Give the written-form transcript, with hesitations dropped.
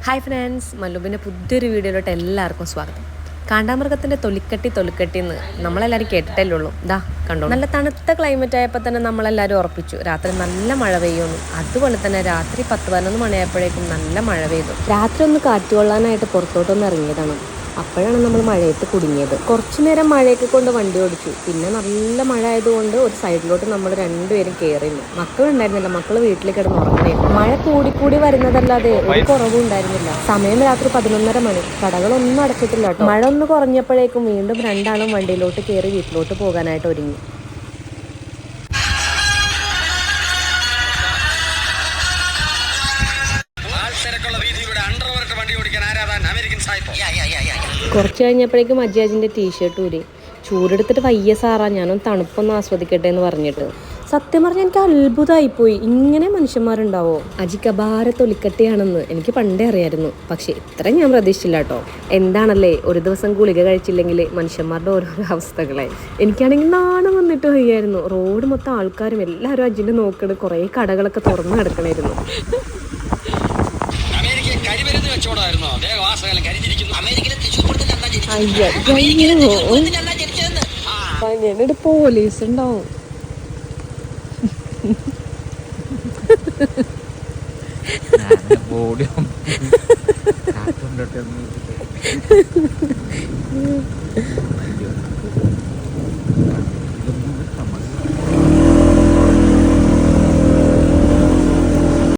Hi friends, മല്ലുബിൻ്റെ പുതിയൊരു വീഡിയോയിലോട്ട് എല്ലാവർക്കും സ്വാഗതം. കാണ്ടാമൃഗത്തിൻ്റെ തൊലിക്കട്ടി എന്ന് നമ്മളെല്ലാവരും കേട്ടിട്ടല്ലേ ഉള്ളൂ. ഇതാ കണ്ടോ, നല്ല തണുത്ത ക്ലൈമറ്റ് ആയപ്പോൾ തന്നെ നമ്മളെല്ലാവരും ഉറപ്പിച്ചു രാത്രി നല്ല മഴ പെയ്യുമെന്ന്. അതുപോലെ തന്നെ രാത്രി 10-11 മണിയായപ്പോഴേക്കും നല്ല മഴ പെയ്തു. രാത്രി ഒന്ന് കാറ്റുകൊള്ളാനായിട്ട് പുറത്തോട്ടൊന്ന് ഇറങ്ങിയതാണ്. അപ്പോഴാണ് നമ്മൾ മഴയത്ത് കുടുങ്ങിയത്. കുറച്ചു നേരം മഴയൊക്കെ കൊണ്ട് വണ്ടി ഓടിച്ചു. പിന്നെ നല്ല മഴ ആയതുകൊണ്ട് ഒരു സൈഡിലോട്ട് നമ്മൾ രണ്ടുപേരും കയറിയിരുന്നു. മക്കളുണ്ടായിരുന്നില്ല, മക്കൾ വീട്ടിൽ കിടന്ന് ഉറങ്ങണേ. മഴ കൂടിക്കൂടി വരുന്നതല്ലാതെ ഒരു കുറവും ഉണ്ടായിരുന്നില്ല. സമയം രാത്രി 11:30 മണി. കടകളൊന്നും അടച്ചിട്ടില്ല കേട്ടോ. മഴ ഒന്ന് കുറഞ്ഞപ്പോഴേക്കും വീണ്ടും രണ്ടാളും വണ്ടിയിലോട്ട് കയറി വീട്ടിലോട്ട് പോകാനായിട്ട് ഒരുങ്ങി. കുറച്ച് കഴിഞ്ഞപ്പോഴേക്കും അജിയാജിൻ്റെ ടീഷർട്ട് ഊരി. ചൂടെടുത്തിട്ട് വയ്യ സാറാ, ഞാനൊന്ന് തണുപ്പൊന്ന് ആസ്വദിക്കട്ടെ എന്ന് പറഞ്ഞിട്ട്. സത്യം പറഞ്ഞാൽ എനിക്ക് അത്ഭുതമായിപ്പോയി, ഇങ്ങനെ മനുഷ്യന്മാരുണ്ടാവോ? അജിക്ക് അപാര തൊലിക്കട്ടിയാണെന്ന് എനിക്ക് പണ്ടേ അറിയായിരുന്നു, പക്ഷെ ഇത്രയും ഞാൻ പ്രതീക്ഷിച്ചില്ല കേട്ടോ. എന്താണല്ലേ, ഒരു ദിവസം ഗുളിക കഴിച്ചില്ലെങ്കിൽ മനുഷ്യന്മാരുടെ ഓരോരോ അവസ്ഥകളെ. എനിക്കാണെങ്കിൽ നാണം വന്നിട്ട് വയ്യായിരുന്നു. റോഡ് മൊത്തം ആൾക്കാരും എല്ലാവരും അജിൻ്റെ നോക്കണ്. കുറേ കടകളൊക്കെ തുറന്നു കിടക്കണായിരുന്നു. എന്നിട്ട് പോലീസ് ഉണ്ടാവും.